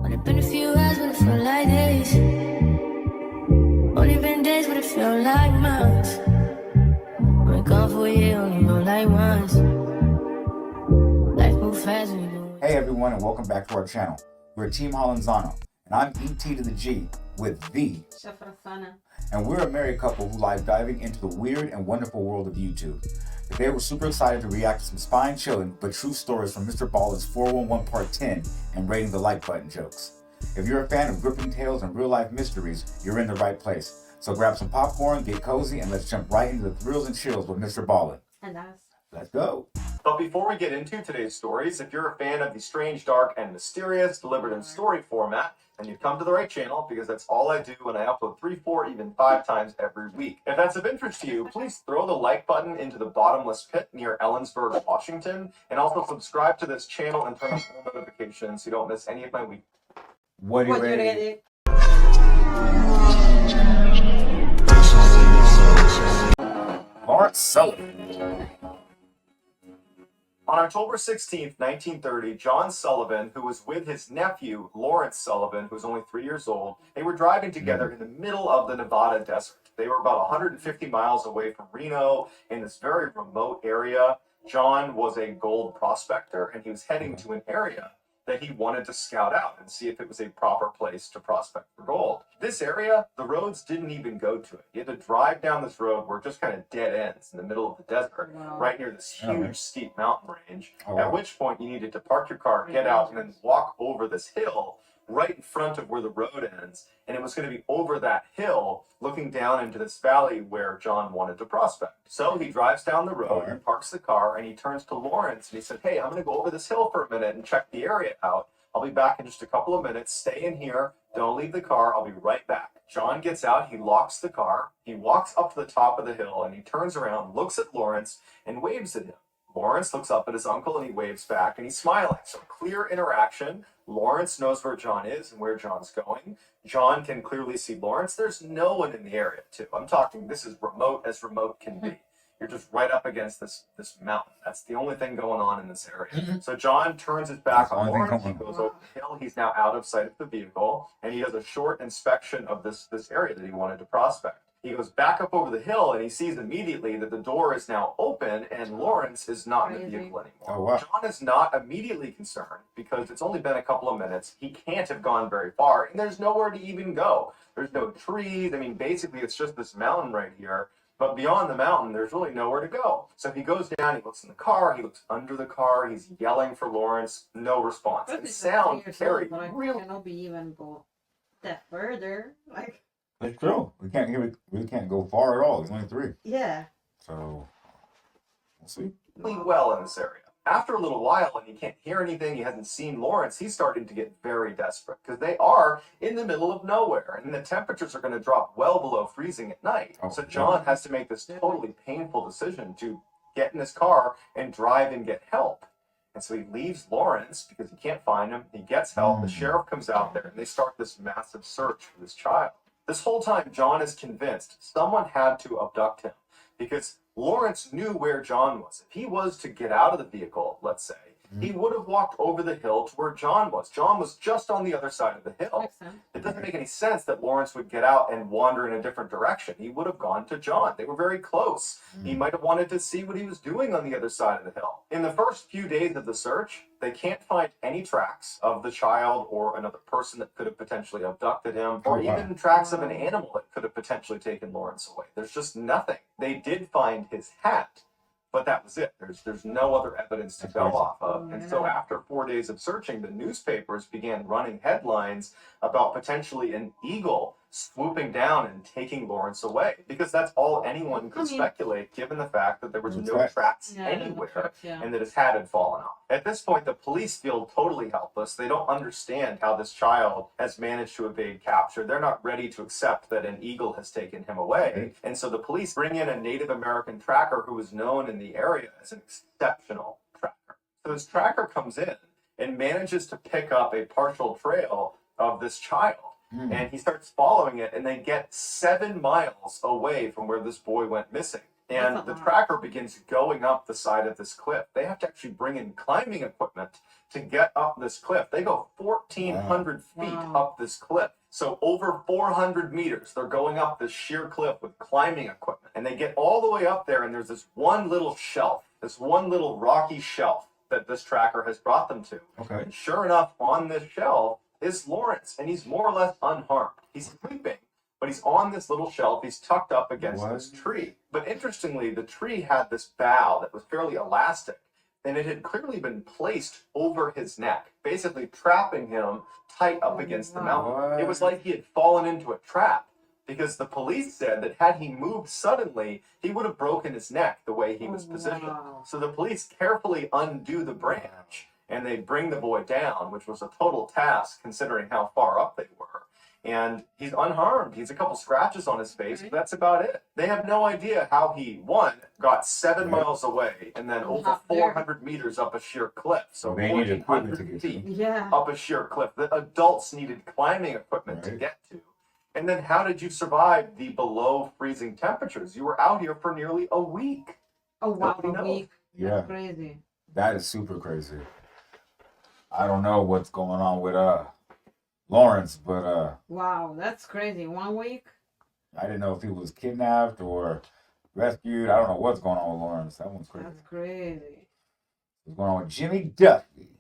Only been a few hours, but it felt like days. Only been days, but it felt like months. Been gone for a year, only know like once. Life moves fast when you do. Hey everyone, and welcome back to our channel. We're Team Hallenzano, and I'm ET to the G with the Chef Rosanna. And we're a married couple who like diving into the weird and wonderful world of YouTube. Today we're super excited to react to some spine-chilling but true stories from Mister Ballen's 411 Part 10 and rating the like button jokes. If you're a fan of gripping tales and real-life mysteries, you're in the right place. So grab some popcorn, get cozy, and let's jump right into the thrills and chills with Mister Ballen. And us. Let's go. But before we get into today's stories, if you're a fan of the strange, dark, and mysterious delivered in story format, then you've come to the right channel, because that's all I do when I upload 3, 4, even 5 times every week. If that's of interest to you, please throw the like button into the bottomless pit near Ellensburg, Washington, and also subscribe to this channel and turn on all notifications so you don't miss any of my week. What are you ready? Lawrence Sullivan. On October 16th, 1930, John Sullivan, who was with his nephew, Lawrence Sullivan, who was only 3 years old, they were driving together in the middle of the Nevada desert. They were about 150 miles away from Reno in this very remote area. John was a gold prospector, and he was heading to an area that he wanted to scout out and see if it was a proper place to prospect for gold. This area, the roads didn't even go to it. You had to drive down this road where it just kind of dead ends in the middle of the desert, right near this huge, steep mountain range, at which point you needed to park your car, get out, and then walk over this hill right in front of where the road ends. And it was going to be over that hill, looking down into this valley where John wanted to prospect. So he drives down the road and parks the car, and he turns to Lawrence and he said, "Hey, I'm going to go over this hill for a minute and check the area out. I'll be back in just a couple of minutes. Stay in here. Don't leave the car. I'll be right back." John gets out, he locks the car, he walks up to the top of the hill, and he turns around, looks at Lawrence, and waves at him. Lawrence looks up at his uncle and he waves back, and he's smiling. So clear interaction. Lawrence knows where John is and where John's going. John can clearly see Lawrence. There's no one in the area, too. I'm talking, this is remote as remote can be. You're just right up against this mountain. That's the only thing going on in this area. So John turns his back on Lawrence. He goes over the hill. He's now out of sight of the vehicle, and he does a short inspection of this area that he wanted to prospect. He goes back up over the hill, and he sees immediately that the door is now open, and Lawrence is not in the vehicle anymore. Oh, wow. John is not immediately concerned, because it's only been a couple of minutes. He can't have gone very far, and there's nowhere to even go. There's no trees. I mean, basically, it's just this mountain right here. But beyond the mountain, there's really nowhere to go. So he goes down, he looks in the car, he looks under the car, he's yelling for Lawrence, no response. And sound carried really... cannot be even go that further. Like... It's true. We can't go far at all. There's only 3. Yeah. So we'll see. Well in this area. After a little while, and he can't hear anything, he hasn't seen Lawrence, he's starting to get very desperate, because they are in the middle of nowhere, and the temperatures are going to drop well below freezing at night. So John has to make this totally painful decision to get in his car and drive and get help. And so he leaves Lawrence because he can't find him. He gets help. The sheriff comes out there, and they start this massive search for this child. This whole time, John is convinced someone had to abduct him, because Lawrence knew where John was. If he was to get out of the vehicle, let's say, he would have walked over the hill to where John was. John was just on the other side of the hill. Makes sense. It doesn't make any sense that Lawrence would get out and wander in a different direction. He would have gone to John. They were very close. He might have wanted to see what he was doing on the other side of the hill. In the first few days of the search, they can't find any tracks of the child or another person that could have potentially abducted him, or even tracks of an animal that could have potentially taken Lawrence away. There's just nothing. They did find his hat, but that was it. There's no other evidence to go off of. And so after 4 days of searching, the newspapers began running headlines about potentially an eagle swooping down and taking Lawrence away, because that's all anyone could speculate, given the fact that there was no tracks anywhere and that his hat had fallen off. At this point, the police feel totally helpless. They don't understand how this child has managed to evade capture. They're not ready to accept that an eagle has taken him away. And so the police bring in a Native American tracker who is known in the area as an exceptional tracker. So this tracker comes in and manages to pick up a partial trail of this child. And he starts following it, and they get 7 miles away from where this boy went missing. And That's a the lot. tracker begins going up the side of this cliff. They have to actually bring in climbing equipment to get up this cliff. They go 1,400 feet Wow. up this cliff. So over 400 meters, they're going up this sheer cliff with climbing equipment. And they get all the way up there, and there's this one little shelf, this one little rocky shelf that this tracker has brought them to. Okay. And sure enough, on this shelf is Lawrence, and he's more or less unharmed. He's sleeping, but he's on this little shelf. He's tucked up against this tree. But interestingly, the tree had this bough that was fairly elastic, and it had clearly been placed over his neck, basically trapping him tight up against the mountain. It was like he had fallen into a trap, because the police said that had he moved suddenly, he would have broken his neck the way he was positioned. Wow. So the police carefully undo the branch, and they bring the boy down, which was a total task considering how far up they were. And he's unharmed. He's a couple scratches on his face, but that's about it. They have no idea how he, one, got 7 miles away and then over Up there. 400 meters up a sheer cliff. So They needed equipment to 1,400 get to. feet Yeah. up a sheer cliff. The adults needed climbing equipment to Right. get to. And then how did you survive the below freezing temperatures? You were out here for nearly a week. Oh wow, Nobody a knows. week. Yeah. That's crazy. That is super crazy. I don't know what's going on with Lawrence, but Wow, that's crazy. 1 week. I didn't know if he was kidnapped or rescued. I don't know what's going on with Lawrence. That one's crazy. That's crazy. What's going on with Jimmy Duffy?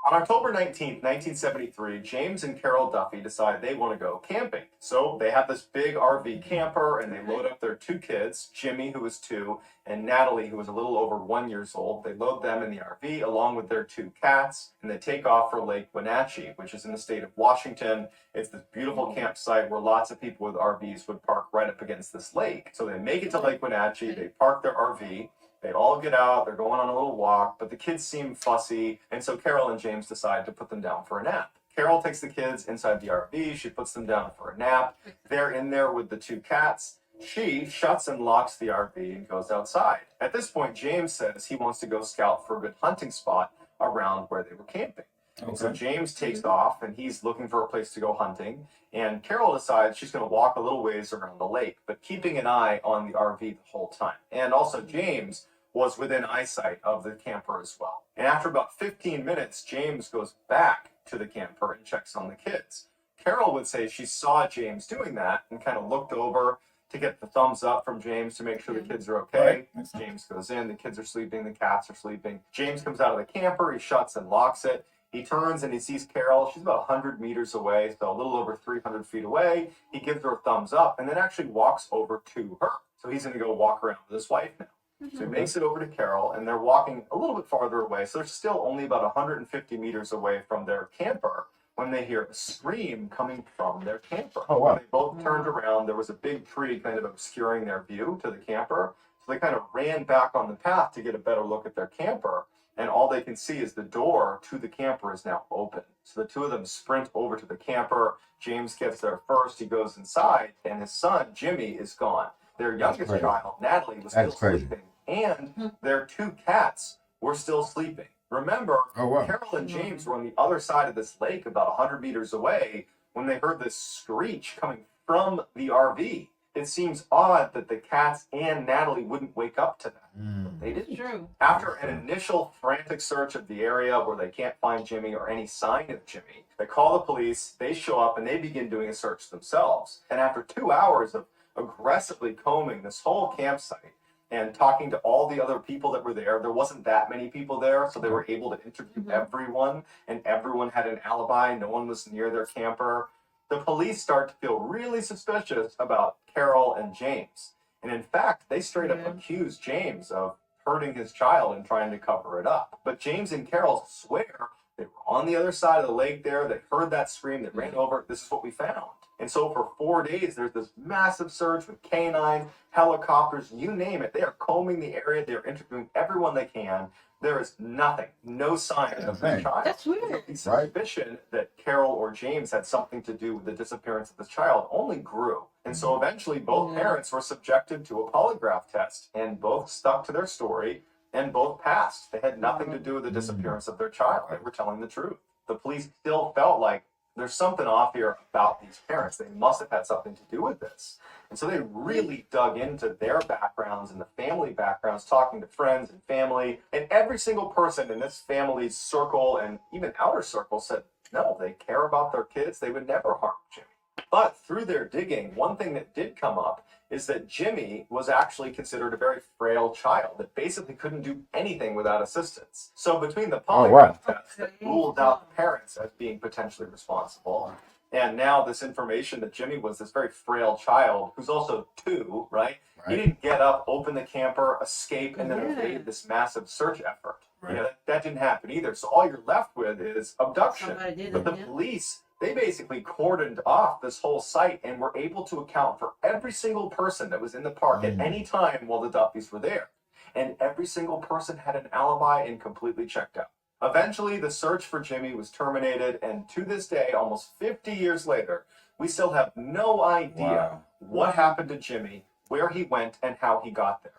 On October 19th, 1973, James and Carol Duffy decide they want to go camping. So they have this big RV camper, and they load up their 2 kids, Jimmy, who was 2, and Natalie, who was a little over 1 year old. They load them in the RV along with their 2 cats, and they take off for Lake Wenatchee, which is in the state of Washington. It's this beautiful campsite where lots of people with RVs would park right up against this lake. So they make it to Lake Wenatchee, they park their RV, they all get out, they're going on a little walk, but the kids seem fussy, and so Carol and James decide to put them down for a nap. Carol takes the kids inside the RV, she puts them down for a nap. They're in there with the 2 cats. She shuts and locks the RV and goes outside. At this point, James says he wants to go scout for a good hunting spot around where they were camping. And so James takes off, and he's looking for a place to go hunting. And Carol decides she's going to walk a little ways around the lake, but keeping an eye on the RV the whole time. And also James was within eyesight of the camper as well. And after about 15 minutes, James goes back to the camper and checks on the kids. Carol would say she saw James doing that and kind of looked over to get the thumbs up from James to make sure the kids are okay. Right. James goes in, the kids are sleeping, the cats are sleeping. James comes out of the camper, he shuts and locks it. He turns and he sees Carol. She's about 100 meters away, so a little over 300 feet away. He gives her a thumbs up and then actually walks over to her. So he's going to go walk around with his wife now. So he makes it over to Carol, and they're walking a little bit farther away. So they're still only about 150 meters away from their camper when they hear a scream coming from their camper. Oh, wow. When they both turned around, there was a big tree kind of obscuring their view to the camper. So they kind of ran back on the path to get a better look at their camper. And all they can see is the door to the camper is now open. So the 2 of them sprint over to the camper. James gets there first. He goes inside, and his son, Jimmy, is gone. Their youngest crazy. child, Natalie, was That's still crazy. sleeping. And their 2 cats were still sleeping. Remember, Oh, wow. Carol and James were on the other side of this lake about 100 meters away when they heard this screech coming from the RV. It seems odd that the cats and Natalie wouldn't wake up to that. They didn't. True. After an initial frantic search of the area where they can't find Jimmy or any sign of Jimmy, they call the police, they show up, and they begin doing a search themselves. And after 2 hours of aggressively combing this whole campsite and talking to all the other people that were there wasn't that many people there, so they were able to interview everyone, and everyone had an alibi. No one was near their camper. The police start to feel really suspicious about Carol and James. And in fact, they straight up accuse James of hurting his child and trying to cover it up. But James and Carol swear they were on the other side of the lake there. They heard that scream. They ran over. This is what we found. And so for 4 days, there's this massive search with canines, helicopters, you name it. They are combing the area. They're interviewing everyone they can. There is nothing, no sign of this child. That's weird. The suspicion that Carol or James had something to do with the disappearance of the child only grew. And so eventually both parents were subjected to a polygraph test, and both stuck to their story and both passed. They had nothing to do with the disappearance of their child. They were telling the truth. The police still felt like there's something off here about these parents. They must have had something to do with this. And so they really dug into their backgrounds and the family backgrounds, talking to friends and family. And every single person in this family's circle and even outer circle said, no, they care about their kids. They would never harm Jimmy. But through their digging, one thing that did come up is that Jimmy was actually considered a very frail child that basically couldn't do anything without assistance. So between the polygraph test that ruled out the parents as being potentially responsible, and now this information that Jimmy was this very frail child who's also 2, right? He didn't get up, open the camper, escape, and then evade this massive search effort. You know, that didn't happen either. So all you're left with is abduction. But the police, they basically cordoned off this whole site and were able to account for every single person that was in the park at any time while the Duffys were there. And every single person had an alibi and completely checked out. Eventually, the search for Jimmy was terminated, and to this day, almost 50 years later, we still have no idea what happened to Jimmy, where he went, and how he got there.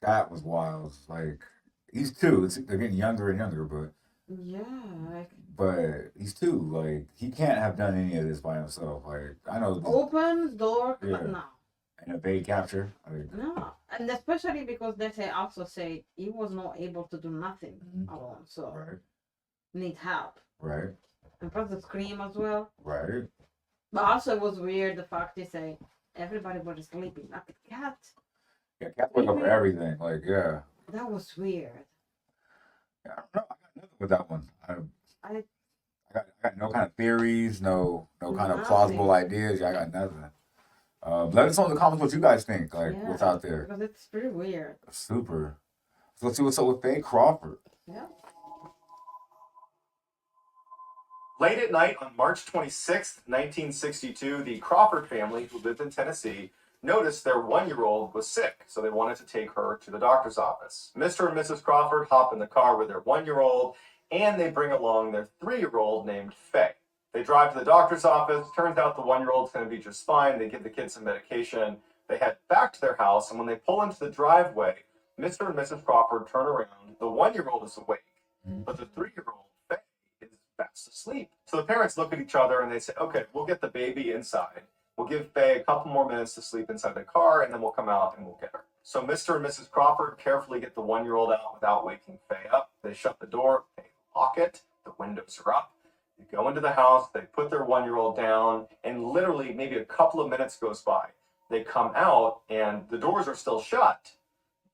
That was wild. Like, he's 2. They're getting younger and younger, but but he's 2. Like, he can't have done any of this by himself. Like, I know. Open door, no. And evade capture. Like, No, and especially because they also say he was not able to do nothing alone, so need help. Right. And plus the scream as well. Right. But also it was weird the fact they say everybody was sleeping, not the cat. Yeah, cat wake up for everything. Like, yeah. That was weird. Yeah, I don't know. I got nothing with that one. I got no kind of theories, no kind of plausible ideas. Yeah, I got nothing. Let us know in the comments what you guys think, like what's out there. Because it's pretty weird. Super. So let's see what's up with Faye Crawford. Yeah. Late at night on March 26th, 1962, the Crawford family, who lived in Tennessee, noticed their 1-year-old was sick, so they wanted to take her to the doctor's office. Mr. and Mrs. Crawford hop in the car with their 1-year-old, and they bring along their 3-year-old named Faye. They drive to the doctor's office. Turns out the 1-year-old's going to be just fine. They give the kids some medication. They head back to their house, and when they pull into the driveway, Mr. and Mrs. Crawford turn around. The 1-year-old is awake, but the 3-year-old, Faye, is fast asleep. So the parents look at each other, and they say, okay, we'll get the baby inside. We'll give Faye a couple more minutes to sleep inside the car, and then we'll come out and we'll get her. So Mr. and Mrs. Crawford carefully get the 1-year-old out without waking Faye up. They shut the door. They lock it. The windows are up. They go into the house, they put their 1-year-old down, and literally maybe a couple of minutes goes by. They come out, and the doors are still shut,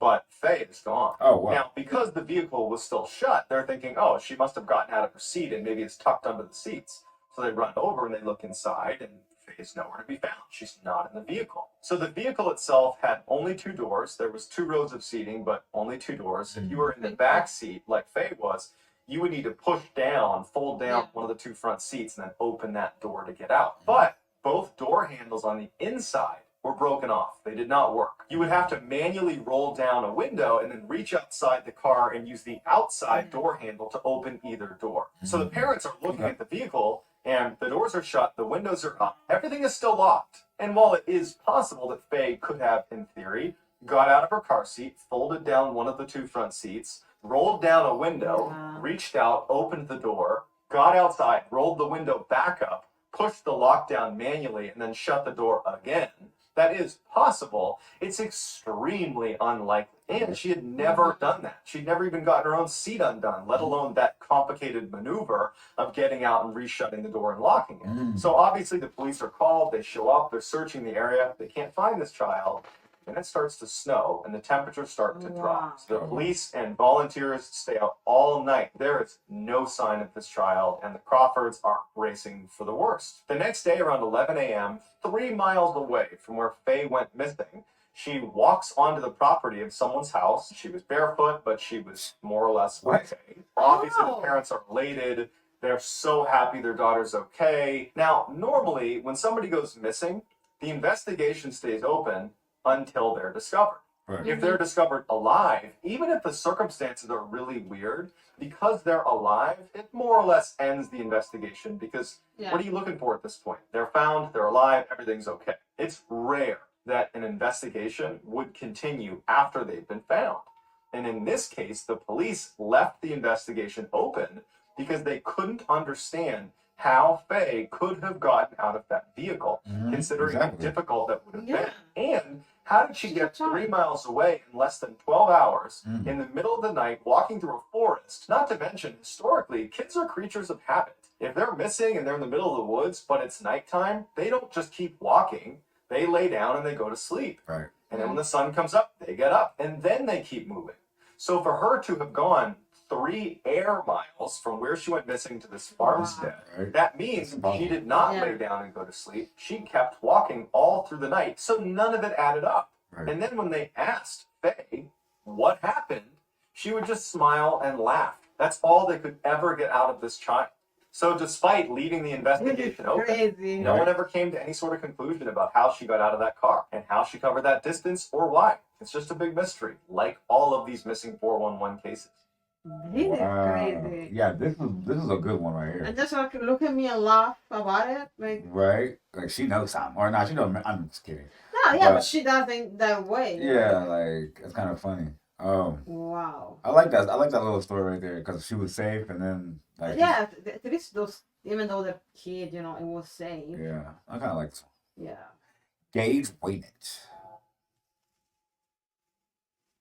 but Faye is gone. Oh, wow. Now, because the vehicle was still shut, they're thinking, oh, she must have gotten out of her seat, and maybe it's tucked under the seats. So they run over, and they look inside, and Faye's nowhere to be found. She's not in the vehicle. So the vehicle itself had only 2 doors. There was 2 rows of seating, but only 2 doors. If you were in the back seat, like Faye was, you would need to push down, fold down one of the 2 front seats, and then open that door to get out. But both door handles on the inside were broken off. They did not work. You would have to manually roll down a window and then reach outside the car and use the outside door handle to open either door. So the parents are looking at the vehicle, and the doors are shut, the windows are up, everything is still locked. And while it is possible that Faye could have, in theory, got out of her car seat, folded down one of the 2 front seats, rolled down a window, reached out, opened the door, got outside, rolled the window back up, pushed the lockdown manually, and then shut the door again. That is possible. It's extremely unlikely. And she had never done that. She'd never even gotten her own seat undone, let alone that complicated maneuver of getting out and reshutting the door and locking it. So obviously the police are called, they show up, they're searching the area, they can't find this child. And it starts to snow, and the temperatures start to drop. So the police and volunteers stay out all night. There is no sign of this child, and the Crawfords are bracing for the worst. The next day, around 11 a.m., 3 miles away from where Faye went missing, she walks onto the property of someone's house. She was barefoot, but she was more or less okay. Obviously, the parents are elated. They're so happy their daughter's okay. Now, normally, when somebody goes missing, the investigation stays open until they're discovered. Right. If they're discovered alive, even if the circumstances are really weird, because they're alive, it more or less ends the investigation because what are you looking for at this point? They're found, they're alive, everything's okay. It's rare that an investigation would continue after they've been found. And in this case, the police left the investigation open because they couldn't understand how Faye could have gotten out of that vehicle, considering how difficult that would have been. And how did she get 3 miles away in less than 12 hours in the middle of the night walking through a forest? Not to mention, historically, kids are creatures of habit. If they're missing and they're in the middle of the woods, but it's nighttime, they don't just keep walking. They lay down and they go to sleep. Right. And then when the sun comes up, they get up and then they keep moving. So for her to have gone 3 air miles from where she went missing to this farmstead, that means she did not lay down and go to sleep. She kept walking all through the night. So none of it added up. And then when they asked Faye what happened, she would just smile and laugh. That's all they could ever get out of this child. So despite leaving the investigation open, no one ever came to any sort of conclusion about how she got out of that car and how she covered that distance or why. It's just a big mystery, like all of these missing 411 cases. This is crazy. Yeah, this is a good one right here. And just like look at me and laugh about it, like like she knows something, or not? She don't. I'm just kidding. no, yeah, but she doesn't that way. Yeah, like it's kind of funny. Wow. I like that. I like that little story right there because she was safe, and then like yeah, at least those, even though the kid, it was safe. Yeah, I kind of like this one. Yeah. Gage Weymouth.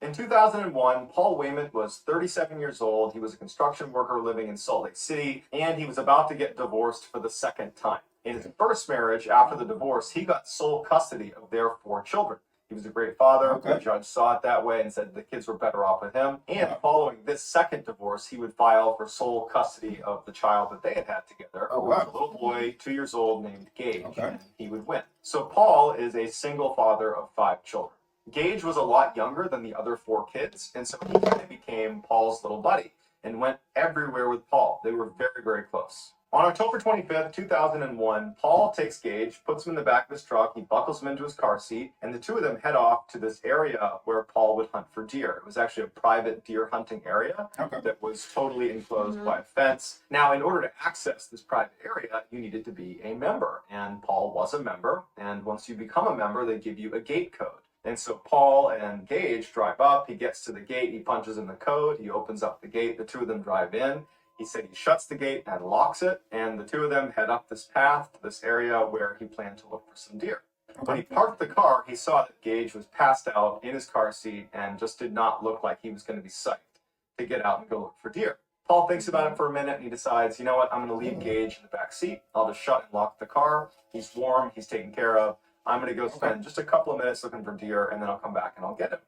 In 2001, Paul Weymouth was 37 years old. He was a construction worker living in Salt Lake City, and he was about to get divorced for the second time. In his first marriage, after the divorce, he got sole custody of their 4 children. He was a great father. The judge saw it that way and said the kids were better off with him. And following this second divorce, he would file for sole custody of the child that they had together. A little boy, 2 years old, named Gage. And he would win. So Paul is a single father of 5 children. Gage was a lot younger than the other 4 kids, and so he kind of became Paul's little buddy and went everywhere with Paul. They were very, very close. On October 25th, 2001, Paul takes Gage, puts him in the back of his truck, he buckles him into his car seat, and the 2 of them head off to this area where Paul would hunt for deer. It was actually a private deer hunting area that was totally enclosed by a fence. Now, in order to access this private area, you needed to be a member, and Paul was a member, and once you become a member, they give you a gate code. And so Paul and Gage drive up, he gets to the gate, he punches in the code, he opens up the gate, the 2 of them drive in. He said he shuts the gate and locks it, and the 2 of them head up this path to this area where he planned to look for some deer. When he parked the car, he saw that Gage was passed out in his car seat and just did not look like he was going to be psyched to get out and go look for deer. Paul thinks about it for a minute and he decides, you know what, I'm going to leave Gage in the back seat. I'll just shut and lock the car. He's warm, he's taken care of. I'm going to go spend just a couple of minutes looking for deer, and then I'll come back and I'll get him.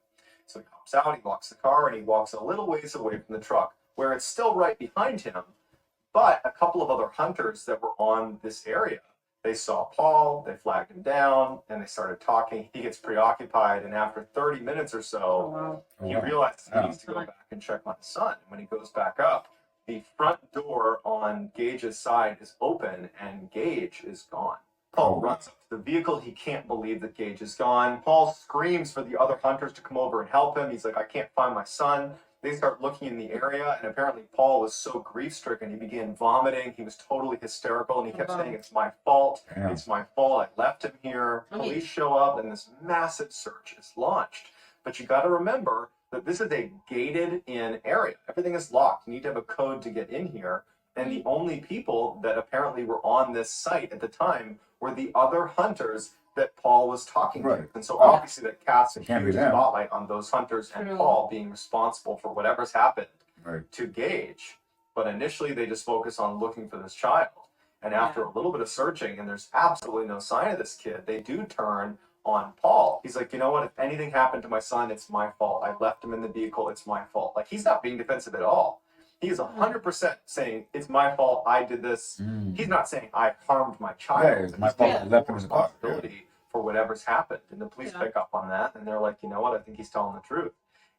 So he hops out, he locks the car, and he walks a little ways away from the truck, where it's still right behind him. But a couple of other hunters that were on this area, they saw Paul, they flagged him down, and they started talking. He gets preoccupied, and after 30 minutes or so, he realizes he needs to go back and check on his son. And when he goes back up, the front door on Gage's side is open, and Gage is gone. Paul runs up to the vehicle. He can't believe that Gage is gone. Paul screams for the other hunters to come over and help him. He's like, I can't find my son. They start looking in the area, and apparently Paul was so grief-stricken, he began vomiting. He was totally hysterical, and he kept saying, it's my fault. It's my fault. I left him here. Police show up, and this massive search is launched. But you got to remember that this is a gated-in area. Everything is locked. You need to have a code to get in here. And the only people that apparently were on this site at the time were the other hunters that Paul was talking to. And so obviously that casts a huge spotlight on those hunters and Paul being responsible for whatever's happened to Gage. But initially they just focus on looking for this child. And after a little bit of searching, and there's absolutely no sign of this kid, they do turn on Paul. He's like, you know what, if anything happened to my son, it's my fault. I left him in the vehicle, it's my fault. Like, he's not being defensive at all. He is 100% saying, it's my fault, I did this. He's not saying, I harmed my child. Yeah, it's my fault, I left him in the car. Responsibility for whatever's happened. And the police pick up on that, and they're like, you know what, I think he's telling the truth.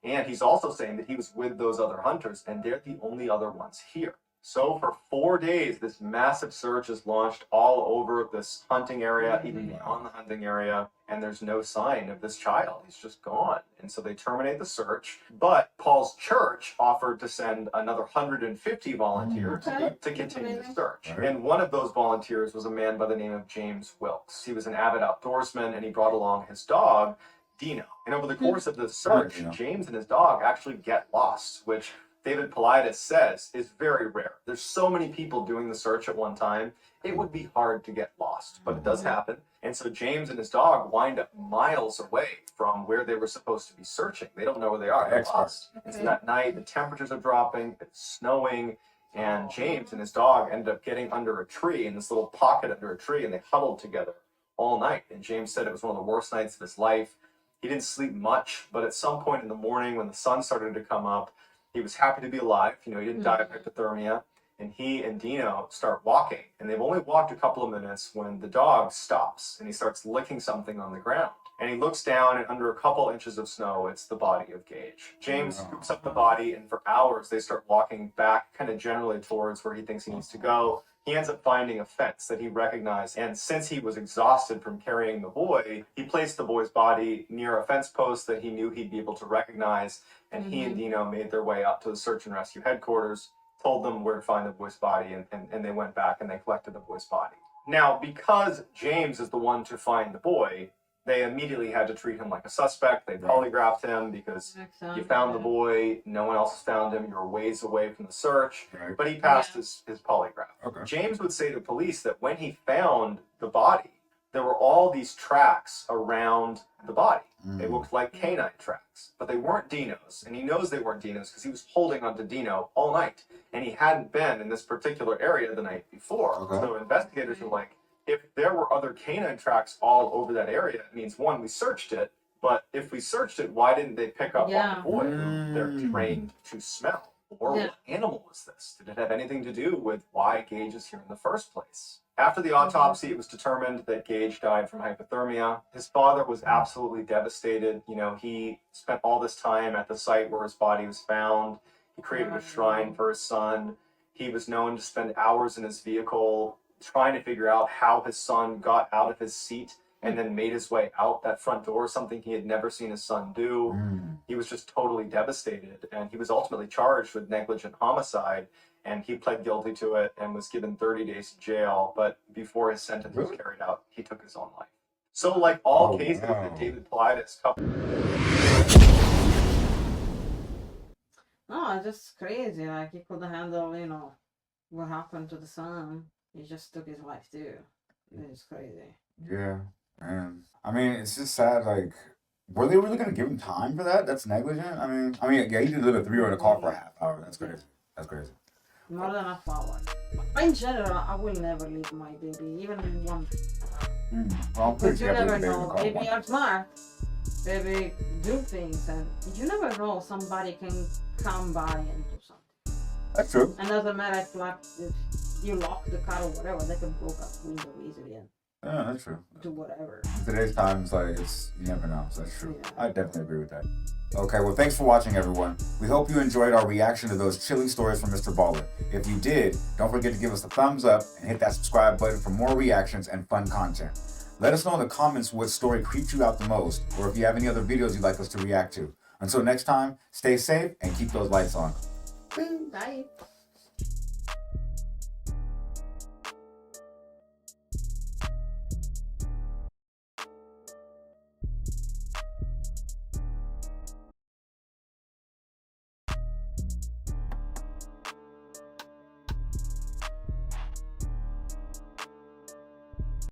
And he's also saying that he was with those other hunters, and they're the only other ones here. So for 4 days, this massive search is launched all over this hunting area, even beyond the hunting area, and there's no sign of this child. He's just gone. And so they terminate the search, but Paul's church offered to send another 150 volunteers to continue the search. And one of those volunteers was a man by the name of James Wilkes. He was an avid outdoorsman, and he brought along his dog, Dino. And over the course of the search, James and his dog actually get lost, which David Paulides says is very rare. There's so many people doing the search at one time, it would be hard to get lost, but it does happen. And so James and his dog wind up miles away from where they were supposed to be searching. They don't know where they are. They're lost. And so that night, the temperatures are dropping, it's snowing, and James and his dog ended up getting under a tree, in this little pocket under a tree, and they huddled together all night. And James said it was one of the worst nights of his life. He didn't sleep much, but at some point in the morning when the sun started to come up, he was happy to be alive. You know, he didn't die of hypothermia. And he and Dino start walking. And they've only walked a couple of minutes when the dog stops and he starts licking something on the ground. And he looks down, and under a couple inches of snow, it's the body of Gage. James scoops up the body, and for hours they start walking back kind of generally towards where he thinks he needs to go. He ends up finding a fence that he recognized, and since he was exhausted from carrying the boy, he placed the boy's body near a fence post that he knew he'd be able to recognize, and he and Dino made their way up to the search and rescue headquarters, told them where to find the boy's body, and they went back and they collected the boy's body. Now, because James is the one to find the boy, they immediately had to treat him like a suspect. They polygraphed him because you found the boy, no one else has found him, you're ways away from the search, but he passed his polygraph. James would say to police that when he found the body, there were all these tracks around the body. They looked like canine tracks, but they weren't Dino's, and he knows they weren't Dino's because he was holding onto Dino all night, and he hadn't been in this particular area the night before. So investigators were like, if there were other canine tracks all over that area, it means, one, we searched it, but if we searched it, why didn't they pick up on the boy who they're trained to smell? Or what animal was this? Did it have anything to do with why Gage is here in the first place? After the autopsy, it was determined that Gage died from hypothermia. His father was absolutely devastated. You know, he spent all this time at the site where his body was found. He created a shrine for his son. He was known to spend hours in his vehicle trying to figure out how his son got out of his seat and then made his way out that front door, something he had never seen his son do. He was just totally devastated, and he was ultimately charged with negligent homicide, and he pled guilty to it and was given 30 days in jail, but before his sentence was carried out, he took his own life. So like all cases that David Paulides covered. No, it's just crazy. Like, he couldn't handle, you know, what happened to the son. He just took his life too. It's crazy. Yeah, man. I mean, it's just sad. Like, were they really gonna give him time for that? That's negligent. I mean, yeah, he did live a 3-hour in a car for a half hour. That's crazy. That's crazy. More than a hour. In general, I will never leave my baby, even one. Well, I'm pretty Because you sure never know. Baby are smart. Baby do things, and you never know. Somebody can come by and do something. That's true. And doesn't matter if you lock the car or whatever, they can blow up window easily and Yeah, that's true. do whatever. In today's times, like, you never know. So that's true. Yeah. I definitely agree with that. Okay, well, thanks for watching, everyone. We hope you enjoyed our reaction to those chilling stories from Mister Ballen. If you did, don't forget to give us a thumbs up and hit that subscribe button for more reactions and fun content. Let us know in the comments what story creeped you out the most, or if you have any other videos you'd like us to react to. Until next time, stay safe and keep those lights on. Bye.